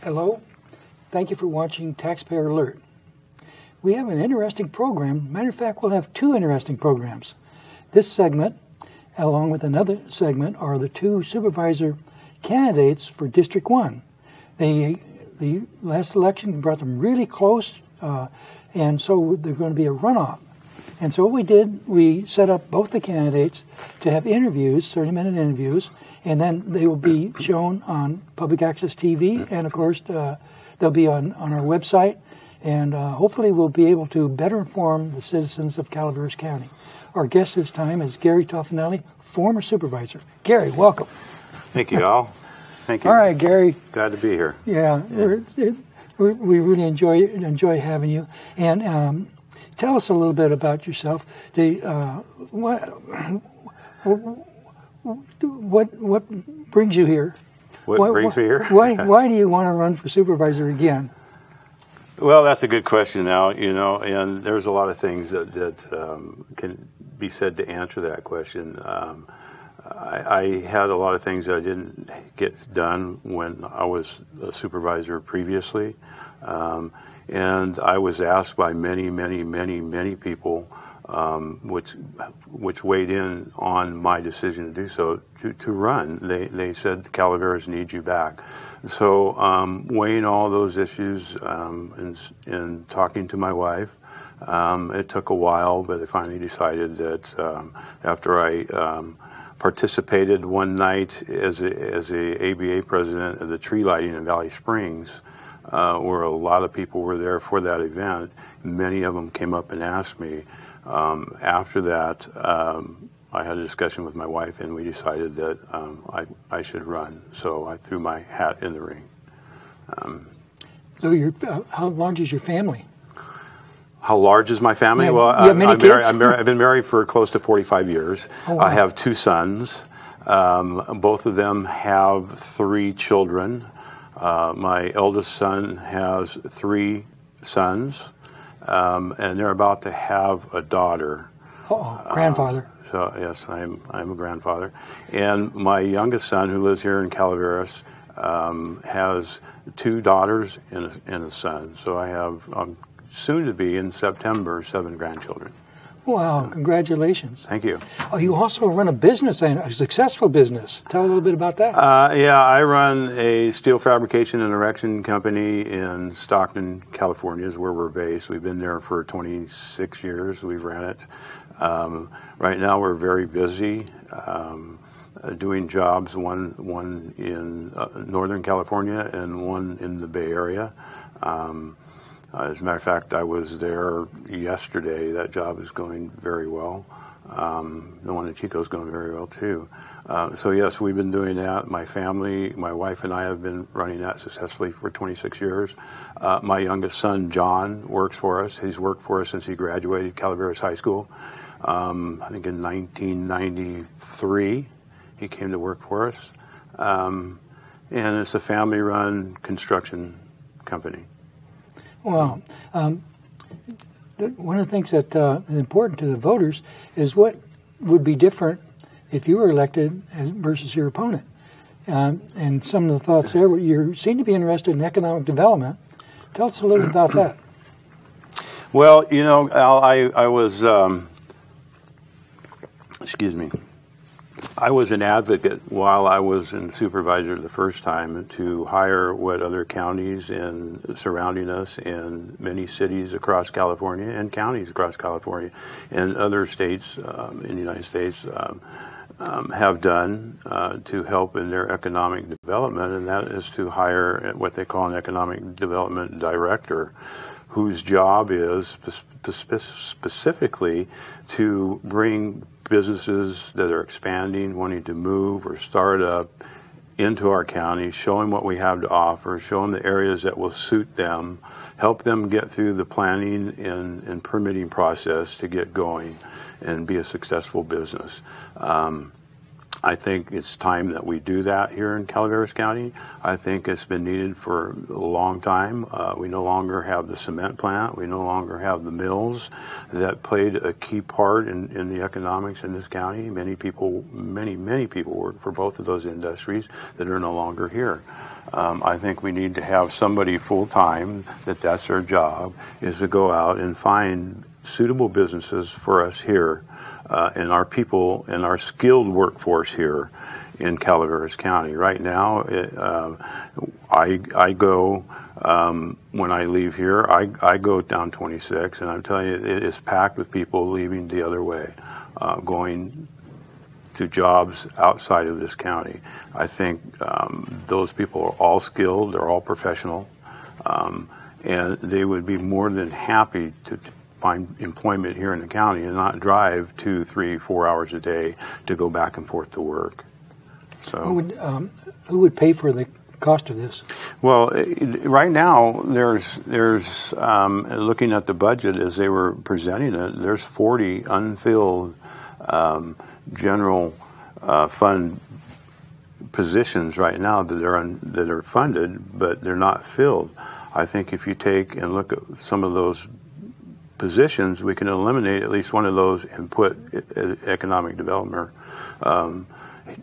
Hello, thank you for watching Taxpayer Alert. We have an interesting program. Matter of fact, we'll have two interesting programs. This segment, along with another segment, are the two supervisor candidates for District 1. The last election brought them really close, and so there's going to be a runoff. And so what we did, we set up both the candidates to have interviews, 30-minute interviews, and then they will be shown on public access TV, and of course they'll be on our website, and hopefully we'll be able to better inform the citizens of Calaveras County. Our guest this time is Gary Tofanelli, former supervisor. Gary, welcome. Thank you, Al. Thank you. All right, Gary. Glad to be here. Yeah. We really enjoy having you. And tell us a little bit about yourself. What brings you here? What brings me here? Why do you want to run for supervisor again? Well, that's a good question now, and there's a lot of things that can be said to answer that question. I had a lot of things that I didn't get done when I was a supervisor previously, and I was asked by many people, which weighed in on my decision to do so, to run. They said Calaveras needs you back. So weighing all those issues and talking to my wife, it took a while, but I finally decided that after I participated one night as a ABA president of the tree lighting in Valley Springs, where a lot of people were there for that event. Many of them came up and asked me. After that, I had a discussion with my wife, and we decided that I should run. So I threw my hat in the ring. So how large is your family? How large is my family? Yeah, well, you have many kids? I've been married for close to 45 years. Oh, wow. I have two sons. Both of them have 3 children. My eldest son has 3 sons, and they're about to have a daughter. Grandfather. So yes, I'm a grandfather. And my youngest son, who lives here in Calaveras, has 2 daughters and a son. So I have soon to be in September 7 grandchildren. Wow! Congratulations. Thank you. Oh, you also run a business, a successful business. Tell a little bit about that. Yeah, I run a steel fabrication and erection company in Stockton, California, is where we're based. We've been there for 26 years. We've ran it. Right now, we're very busy doing jobs. One in Northern California and one in the Bay Area. As a matter of fact, I was there yesterday. That job is going very well. The one in Chico is going very well, too. So, yes, we've been doing that. My family, my wife and I have been running that successfully for 26 years. My youngest son, John, works for us. He's worked for us since he graduated Calaveras High School. I think in 1993, he came to work for us. And it's a family-run construction company. Well, one of the things that is important to the voters is what would be different if you were elected versus your opponent. And some of the thoughts there, you seem to be interested in economic development. Tell us a little bit about that. Well, Al, I was, I was an advocate while I was in supervisor the first time to hire what other counties and surrounding us and many cities across California and counties across California and other states in the United States have done to help in their economic development, and that is to hire what they call an economic development director, whose job is specifically to bring businesses that are expanding, wanting to move or start up into our county, show them what we have to offer, show them the areas that will suit them, help them get through the planning and permitting process to get going and be a successful business. I think it's time that we do that here in Calaveras County. I think it's been needed for a long time. We no longer have the cement plant. We no longer have the mills that played a key part in the economics in this county. Many people work for both of those industries that are no longer here. I think we need to have somebody full-time that's their job, is to go out and find suitable businesses for us here. And our people and our skilled workforce here in Calaveras County. Right now, I go, when I leave here, I go down 26, and I'm telling you, it is packed with people leaving the other way, going to jobs outside of this county. I think those people are all skilled, they're all professional, and they would be more than happy to find employment here in the county and not drive 2, 3, 4 hours a day to go back and forth to work. So, who would pay for the cost of this? Well, right now there's looking at the budget as they were presenting it, there's 40 unfilled general fund positions right now that are funded, but they're not filled. I think if you take and look at some of those positions, we can eliminate at least one of those and put economic development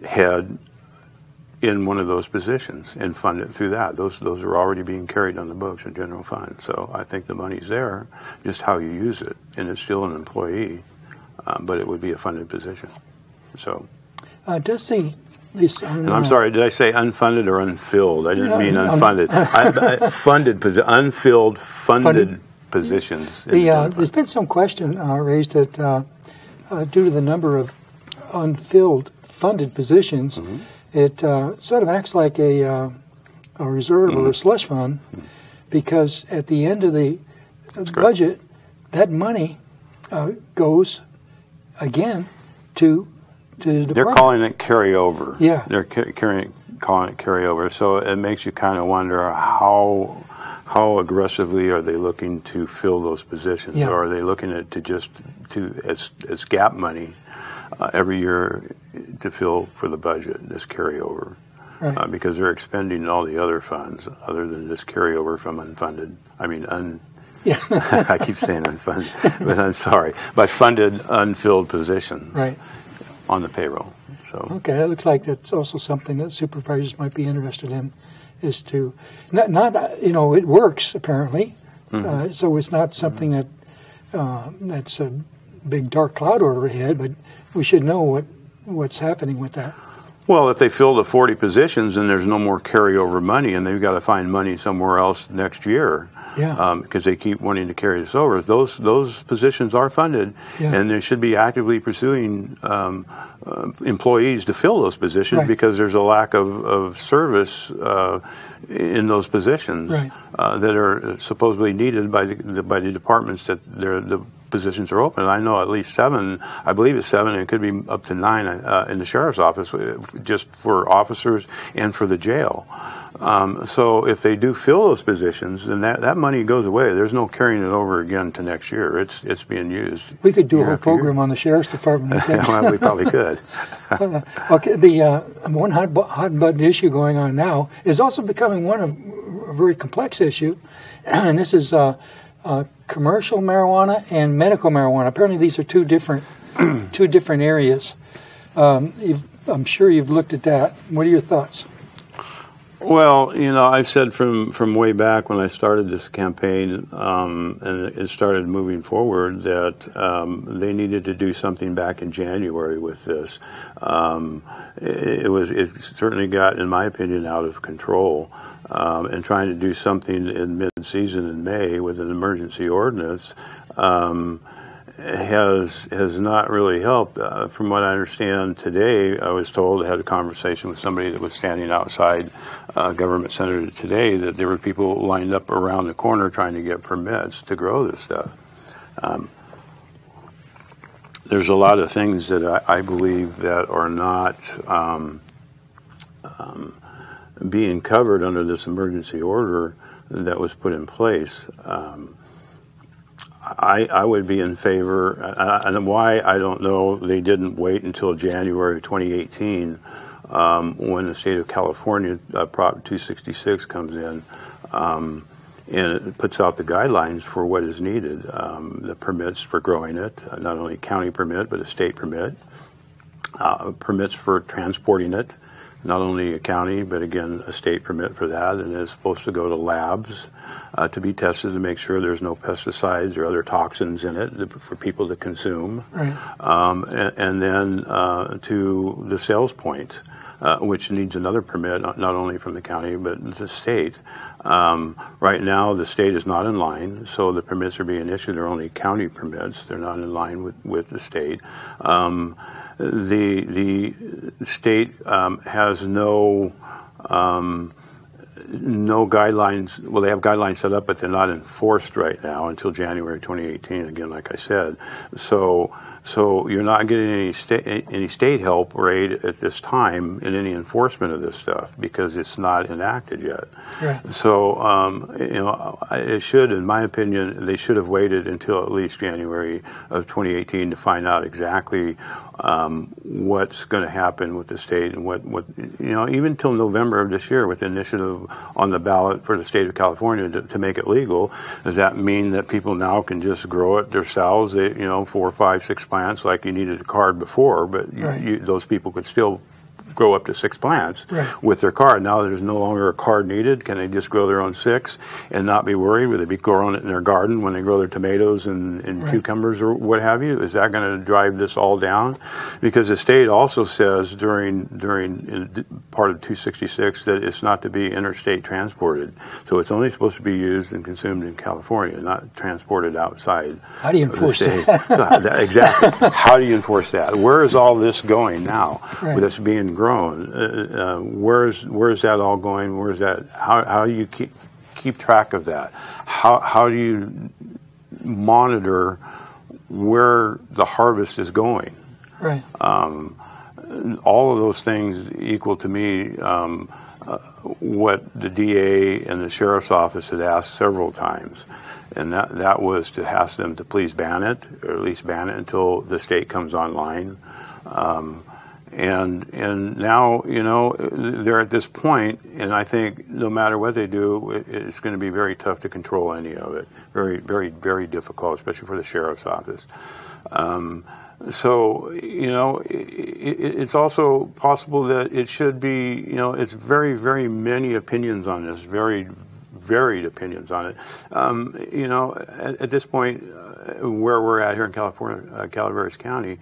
head in one of those positions and fund it through that. Those are already being carried on the books in general fund. So I think the money's there, just how you use it, and it's still an employee, but it would be a funded position. So. Does this? And I'm sorry, did I say unfunded or unfilled? I didn't mean unfunded. Unfilled, funded positions. There's been some question raised that due to the number of unfilled funded positions, mm-hmm. it sort of acts like a reserve mm-hmm. or a slush fund, because at the end of the budget, that money goes again to the department. They're calling it carryover. Yeah. They're calling it carryover. So it makes you kind of wonder how aggressively are they looking to fill those positions, or are they looking at as gap money every year to fill for the budget, this carryover, right. Because they're expending all the other funds other than this carryover from unfunded. I mean, I keep saying unfunded, but I'm sorry, but funded unfilled positions right. on the payroll. So okay, it looks like that's also something that supervisors might be interested in. Is to not it works apparently, mm-hmm. So it's not something that that's a big dark cloud overhead, but we should know what's happening with that. Well, if they fill the 40 positions and there's no more carryover money, and they've got to find money somewhere else next year, because they keep wanting to carry this over, those positions are funded, and they should be actively pursuing employees to fill those positions, right. because there's a lack of service in those positions right. that are supposedly needed by the departments that the positions are open. I know at least 7, I believe it's 7, and it could be up to 9 in the sheriff's office, just for officers and for the jail. So if they do fill those positions, then that money goes away. There's no carrying it over again to next year. It's being used. We could do a whole program on the sheriff's department. Well, we probably could. Okay, the one hot button issue going on now is also becoming a very complex issue, and this is commercial marijuana and medical marijuana. Apparently, these are two different areas. I'm sure you've looked at that. What are your thoughts? Well, I said from way back when I started this campaign, and it started moving forward, that they needed to do something back in January with this. It certainly got, in my opinion, out of control. And trying to do something in mid-season in May with an emergency ordinance has not really helped. From what I understand today, I was told, I had a conversation with somebody that was standing outside Government Center today, that there were people lined up around the corner trying to get permits to grow this stuff. There's a lot of things that I believe that are not being covered under this emergency order that was put in place. I would be in favor, and why I don't know. They didn't wait until January 2018 when the state of California Prop 266 comes in, and it puts out the guidelines for what is needed, the permits for growing it, not only a county permit but a state permit, permits for transporting it. Not only a county, but again, a state permit for that, and it's supposed to go to labs to be tested to make sure there's no pesticides or other toxins in it for people to consume. Right. And then to the sales point, which needs another permit, not only from the county, but the state. Right now, the state is not in line, so the permits are being issued. They're only county permits. They're not in line with the state. The state has no guidelines. Well, they have guidelines set up, but they're not enforced right now until January 2018. Again, like I said, so you're not getting any state help or aid at this time in any enforcement of this stuff because it's not enacted yet. Right. So it should, in my opinion, they should have waited until at least January of 2018 to find out exactly what's going to happen with the state and what even till November of this year with the initiative on the ballot for the state of California to make it legal. Does that mean that people now can just grow it themselves? 4, 5, 6 plants like you needed a card before, but right. those people could still grow up to 6 plants right. with their card. Now there's no longer a card needed. Can they just grow their own 6 and not be worried? Will they be growing it in their garden when they grow their tomatoes and right. cucumbers or what have you? Is that going to drive this all down? Because the state also says during part of 266 that it's not to be interstate transported. So it's only supposed to be used and consumed in California, not transported outside. How do you enforce that? Exactly. How do you enforce that? Where is all this going now? Right. That's being grown. Where's that all going? Where's that? How do you keep track of that? How do you monitor where the harvest is going? Right. All of those things equal to me what the DA and the sheriff's office had asked several times, and that was to ask them to please ban it, or at least ban it until the state comes online. And now, they're at this point, and I think no matter what they do, it's going to be very tough to control any of it. Very, very, very difficult, especially for the sheriff's office. So, it's also possible that it should be, it's very, very many opinions on this, very varied opinions on it. At this point, where we're at here in California, Calaveras County,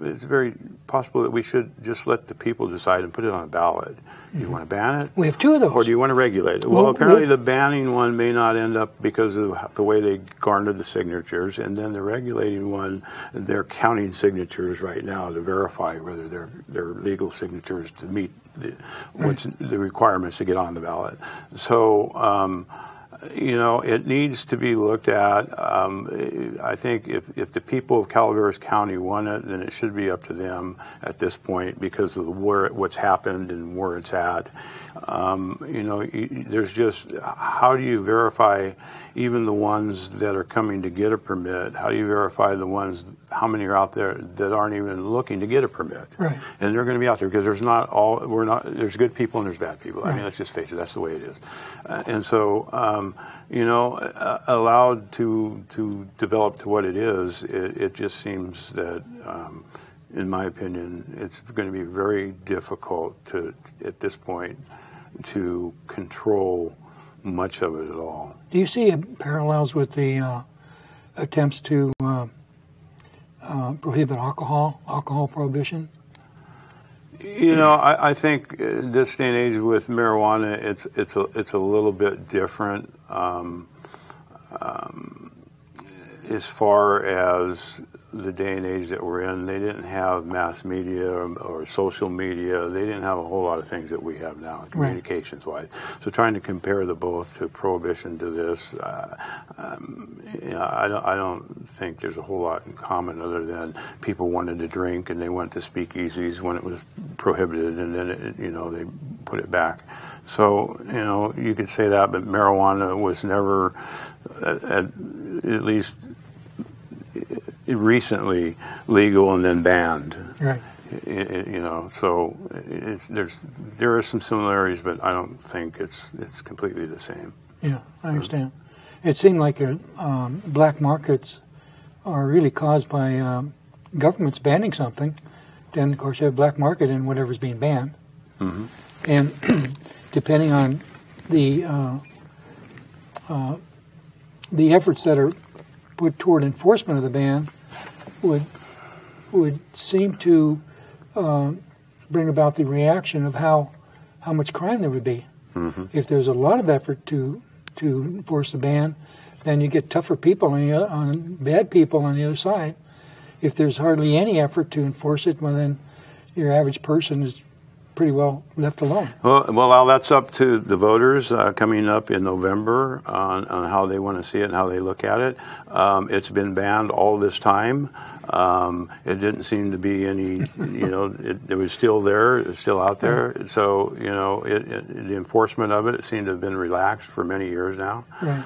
it's very possible that we should just let the people decide and put it on a ballot. Do you want to ban it? We have 2 of those. Or do you want to regulate it? Well, apparently the banning one may not end up because of the way they garnered the signatures, and then the regulating one, they're counting signatures right now to verify whether they're legal signatures to meet the requirements to get on the ballot. So, it needs to be looked at. I think if the people of Calaveras County want it, then it should be up to them at this point because of what's happened and where it's at. There's just, how do you verify even the ones that are coming to get a permit? How do you verify the ones, how many are out there that aren't even looking to get a permit? Right. And they're going to be out there because there's good people and there's bad people. Right. I mean, let's just face it, that's the way it is. And so, allowed to develop to what it is, it just seems that, in my opinion, it's going to be very difficult at this point, to control much of it at all. Do you see parallels with the attempts to prohibit alcohol prohibition? I think this day and age with marijuana, it's a little bit different as far as the day and age that we're in. They didn't have mass media or social media. They didn't have a whole lot of things that we have now, communications-wise. So trying to compare the both to prohibition to this, I don't think there's a whole lot in common other than people wanted to drink and they went to speakeasies when it was prohibited, and then they put it back. So you could say that, but marijuana was never, at least recently legal and then banned. Right. You know, so there are some similarities, but I don't think it's completely the same. Yeah, I understand. It seemed like black markets are really caused by governments banning something. Then, of course, you have black market in whatever's being banned. Mm-hmm. And depending on the efforts that are put toward enforcement of the ban, would seem to bring about the reaction of how much crime there would be. Mm-hmm. If there's a lot of effort to enforce the ban, then you get tougher people on bad people on the other side. If there's hardly any effort to enforce it, well, then your average person is pretty well left alone. Well, that's up to the voters coming up in November on how they want to see it and how they look at it. It's been banned all this time. It didn't seem to be any, you know, it was still there, it's still out there. Right. So, you know, the enforcement of it seemed to have been relaxed for many years now. Right.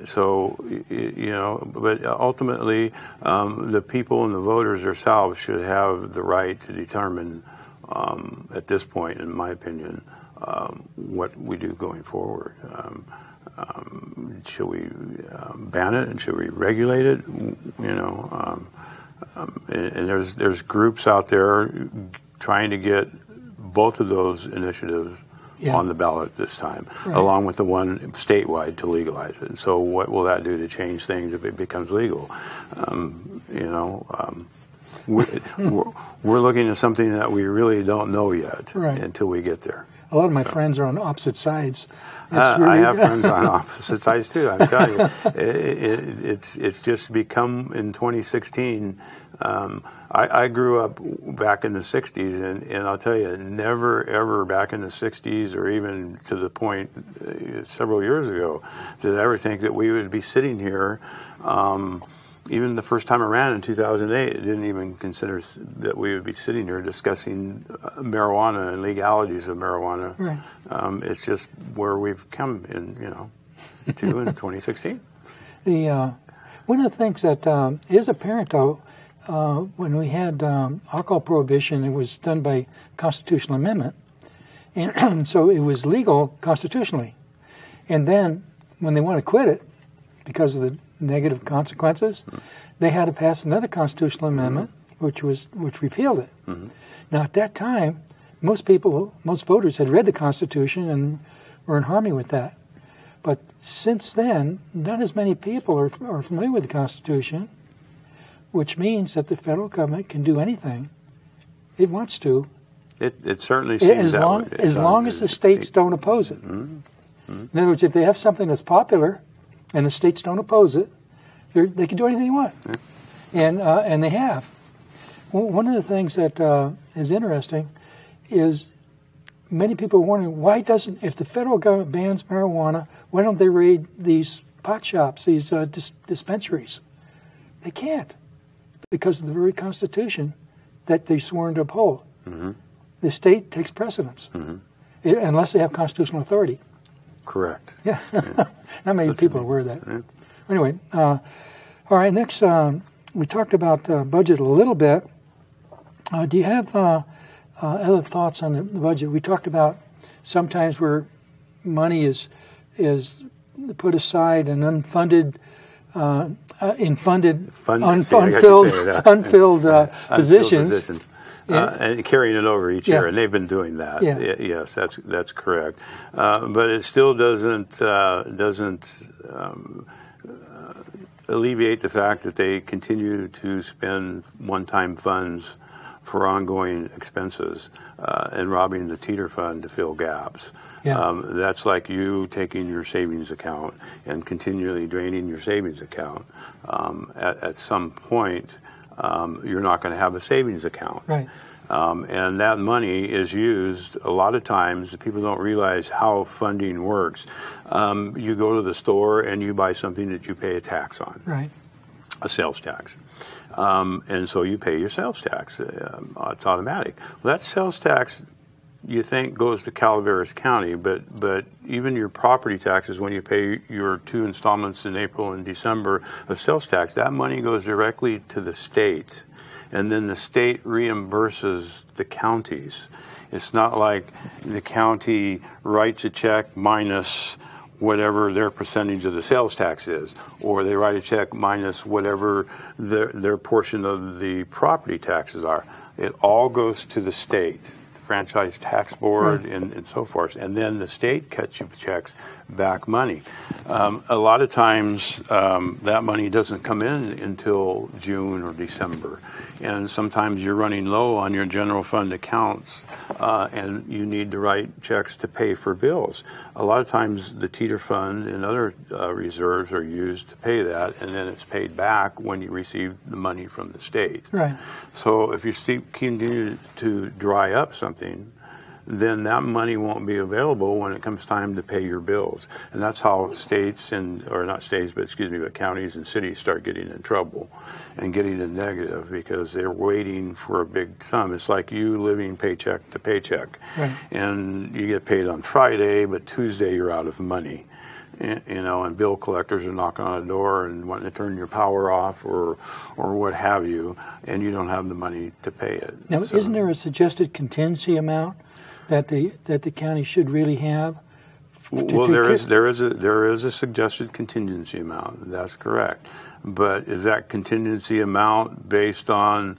So, you know, but ultimately, the people and the voters themselves should have the right to determine at this point, in my opinion, what we do going forward. Should we ban it and should we regulate it? You know, and there's groups out there trying to get both of those initiatives on the ballot this time, along with the one statewide to legalize it. So what will that do to change things if it becomes legal? You know. We're looking at something that we really don't know yet until we get there. A lot of my friends are on opposite sides. I have friends on opposite sides too. I'm telling you, it's just become in 2016. I grew up back in the 60s, and I'll tell you, never ever back in the 60s or even to the point several years ago did I ever think that we would be sitting here. Even the first time around in 2008, it didn't even consider that we would be sitting here discussing marijuana and legalities of marijuana. Right. It's just where we've come in, you know, to in 2016. One of the things that is apparent, though, when we had alcohol prohibition, it was done by constitutional amendment, and so it was legal constitutionally. And then when they want to quit it because of the negative consequences, they had to pass another constitutional amendment, which repealed it. Now, at that time, most voters had read the Constitution and were in harmony with that. But since then, not as many people are familiar with the Constitution, which means that the federal government can do anything it wants to. It certainly seems that way. As long as the states don't oppose it. In other words, if they have something that's popular and the states don't oppose it, they can do anything they want. And they have. One of the things that is interesting is many people are wondering, if the federal government bans marijuana, why don't they raid these pot shops, these dispensaries? They can't, because of the very Constitution that they've sworn to uphold. The state takes precedence, unless they have constitutional authority. Correct. Yeah. Not many people are aware of that. Anyway, all right, next, we talked about budget a little bit. Do you have other thoughts on the budget? We talked about sometimes where money is put aside and unfunded, unfilled positions. And carrying it over each year, and they've been doing that. Yes, that's correct. But it still doesn't alleviate the fact that they continue to spend one-time funds for ongoing expenses and robbing the teeter fund to fill gaps. That's like you taking your savings account and continually draining your savings account. At some point, you're not going to have a savings account. Right. And that money is used a lot of times. People don't realize how funding works. You go to the store and you buy something that you pay a tax on, right? A sales tax. And so you pay your sales tax. It's automatic. Well, that sales tax you think goes to Calaveras County, but even your property taxes, when you pay your 2 installments in April and December of sales tax, that money goes directly to the state, and then the state reimburses the counties. It's not like the county writes a check minus whatever their percentage of the sales tax is, or they write a check minus whatever their portion of the property taxes are. It all goes to the state, the franchise tax board, and so forth. And then the state cuts you checks back money. A lot of times that money doesn't come in until June or December. And sometimes you're running low on your general fund accounts and you need to write checks to pay for bills. A lot of times the teeter fund and other reserves are used to pay that, and then it's paid back when you receive the money from the state. Right. So if you continue to dry up something, then that money won't be available when it comes time to pay your bills. And that's how states but counties and cities start getting in trouble and getting in negative, because they're waiting for a big sum. It's like you living paycheck to paycheck. Right. And you get paid on Friday, but Tuesday you're out of money. And bill collectors are knocking on the door and wanting to turn your power off or what have you, and you don't have the money to pay it. Now, isn't there a suggested contingency amount that the county should really have? Well, there is a suggested contingency amount. That's correct. But is that contingency amount based on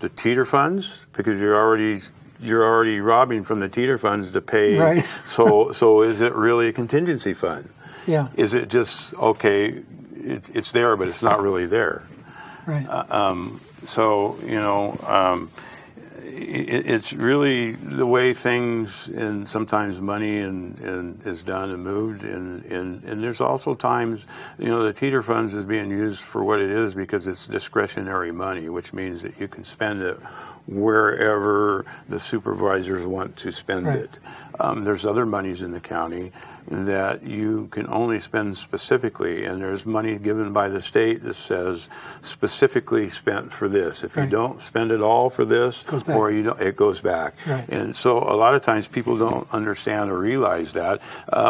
the teeter funds? Because you're already robbing from the teeter funds to pay. Right. So is it really a contingency fund? Yeah. Is it just okay? It's there, but it's not really there. Right. It's really the way things and sometimes money and is done and moved, and there's also times the teeter funds is being used for what it is because it's discretionary money, which means that you can spend it wherever the supervisors want to spend it. There's other monies in the county that you can only spend specifically, and there's money given by the state that says specifically spent for this. If you don't spend it all for this, or it goes back. Right. And so a lot of times people don't understand or realize that.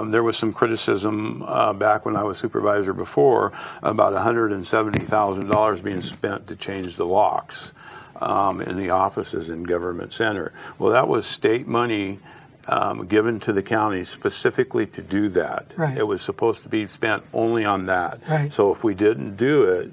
There was some criticism back when I was supervisor before about $170,000 being spent to change the locks in the offices in Government Center. Well, that was state money given to the county specifically to do that. Right. It was supposed to be spent only on that. Right. So if we didn't do it,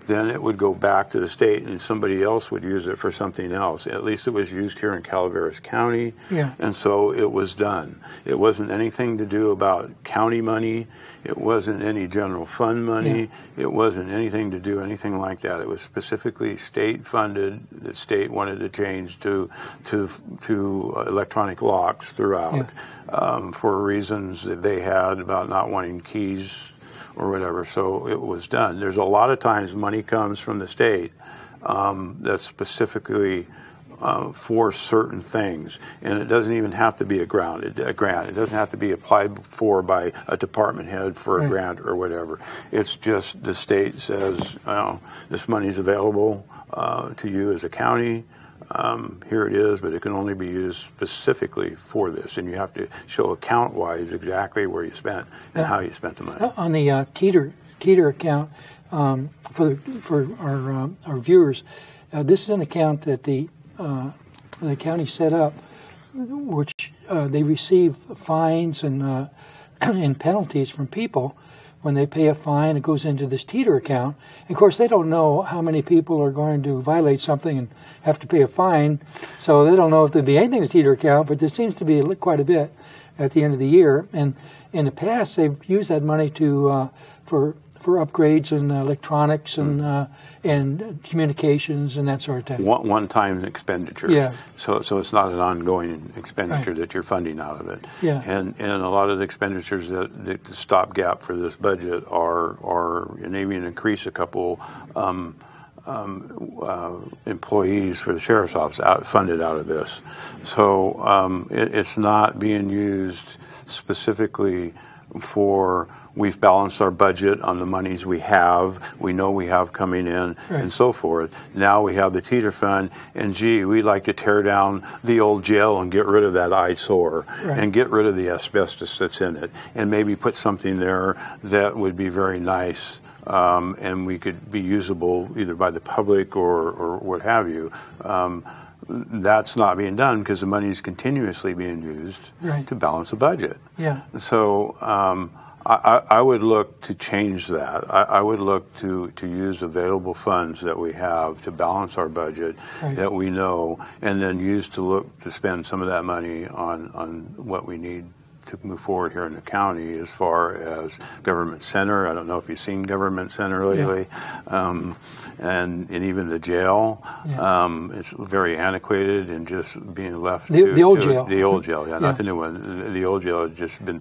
then it would go back to the state and somebody else would use it for something else. At least it was used here in Calaveras County, and so it was done. It wasn't anything to do about county money. It wasn't any general fund money. It wasn't anything to do anything like that. It was specifically state funded. The state wanted to change to electronic locks throughout for reasons that they had about not wanting keys or whatever, so it was done. There's a lot of times money comes from the state that's specifically for certain things, and it doesn't even have to be a grant. It doesn't have to be applied for by a department head for a grant or whatever. It's just the state says, this money is available to you as a county. Here it is, but it can only be used specifically for this, and you have to show account-wise exactly where you spent and how you spent the money. On the Teeter account, for our viewers, this is an account that the county set up, which they receive fines and penalties from people. When they pay a fine, it goes into this Teeter account. And of course, they don't know how many people are going to violate something and have to pay a fine, so they don't know if there'd be anything in the Teeter account, but there seems to be quite a bit at the end of the year. And in the past, they've used that money to for upgrades in electronics and communications and that sort of thing. One-time expenditure. Yeah. So it's not an ongoing expenditure that you're funding out of it. Yeah. And a lot of the expenditures that the stopgap for this budget are and even increase a couple employees for the sheriff's office funded out of this. So it's not being used specifically for we've balanced our budget on the monies we have. We know we have coming in and so forth. Now we have the teeter fund, and gee, we'd like to tear down the old jail and get rid of that eyesore and get rid of the asbestos that's in it, and maybe put something there that would be very nice. And we could be usable either by the public or what have you. That's not being done because the money is continuously being used to balance the budget. Yeah. So I would look to change that. I would look to use available funds that we have to balance our budget that we know, and then use to spend some of that money on what we need to move forward here in the county as far as government center. I don't know if you've seen government center lately, and even the jail. It's very antiquated and just being left the old jail. The old jail, not the new one. The old jail has just been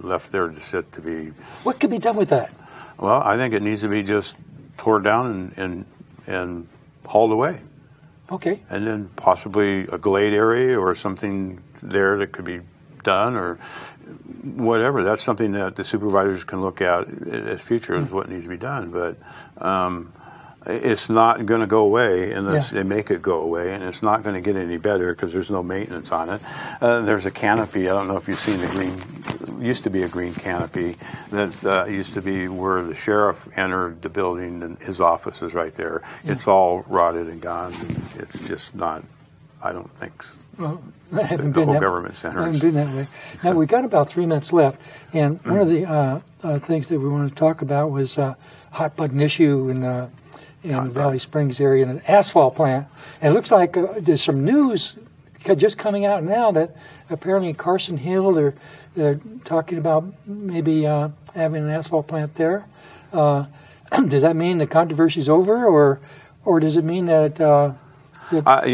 left there to sit to be. What could be done with that? Well, I think it needs to be just tore down and hauled away. Okay. And then possibly a glade area or something there that could be done or whatever. That's something that the supervisors can look at as future as what needs to be done. But it's not going to go away unless they make it go away, and it's not going to get any better because there's no maintenance on it. There's a canopy. I don't know if you've seen the green. Used to be a green canopy that used to be where the sheriff entered the building, and his office is right there. It's all rotted and gone. It's just not. I don't think so. Well, I haven't the been whole that, government center. I haven't been that way. Now, we got about 3 minutes left, and one of the things that we want to talk about was a hot button issue in Valley Springs area, and an asphalt plant. And it looks like there's some news just coming out now that apparently in Carson Hill they're talking about maybe having an asphalt plant there. Does that mean the controversy's over, or does it mean that? I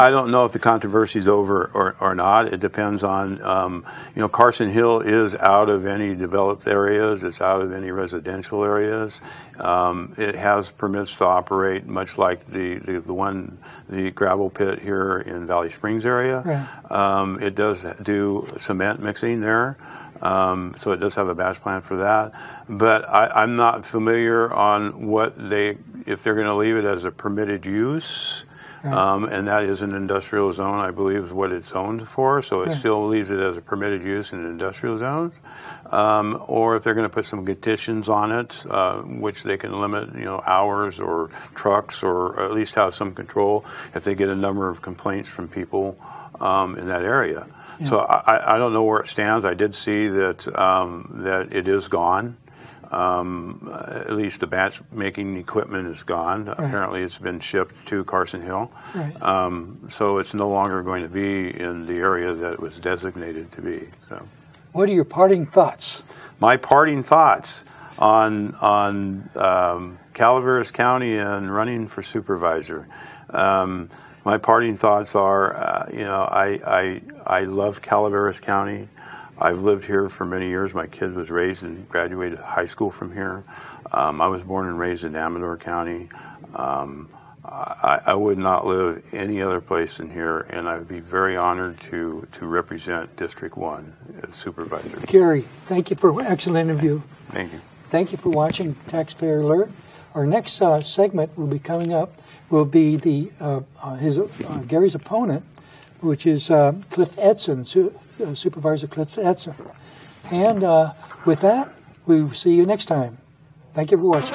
don't know if the controversy is over or not. It depends on, Carson Hill is out of any developed areas. It's out of any residential areas. It has permits to operate, much like the gravel pit here in Valley Springs area. Right. It does do cement mixing there. So it does have a batch plant for that. But I'm not familiar on if they're going to leave it as a permitted use. Right. And that is an industrial zone, I believe, is what it's zoned for. So it still leaves it as a permitted use in an industrial zone. Or if they're going to put some conditions on it, which they can limit, hours or trucks, or at least have some control if they get a number of complaints from people in that area. Yeah. So I don't know where it stands. I did see that it is gone. At least the batch making equipment is gone. Right. Apparently it's been shipped to Carson Hill. Right. So it's no longer going to be in the area that it was designated to be. So, what are your parting thoughts? My parting thoughts on Calaveras County and running for supervisor. My parting thoughts are, I love Calaveras County. I've lived here for many years. My kid was raised and graduated high school from here. I was born and raised in Amador County. I would not live any other place in here, and I would be very honored to represent District 1 as supervisor. Gary, thank you for an excellent interview. Thank you. Thank you for watching Taxpayer Alert. Our next segment will be coming up. Will be Gary's opponent, which is Cliff Edson, Supervisor Cliff Edson. And with that, we will see you next time. Thank you for watching.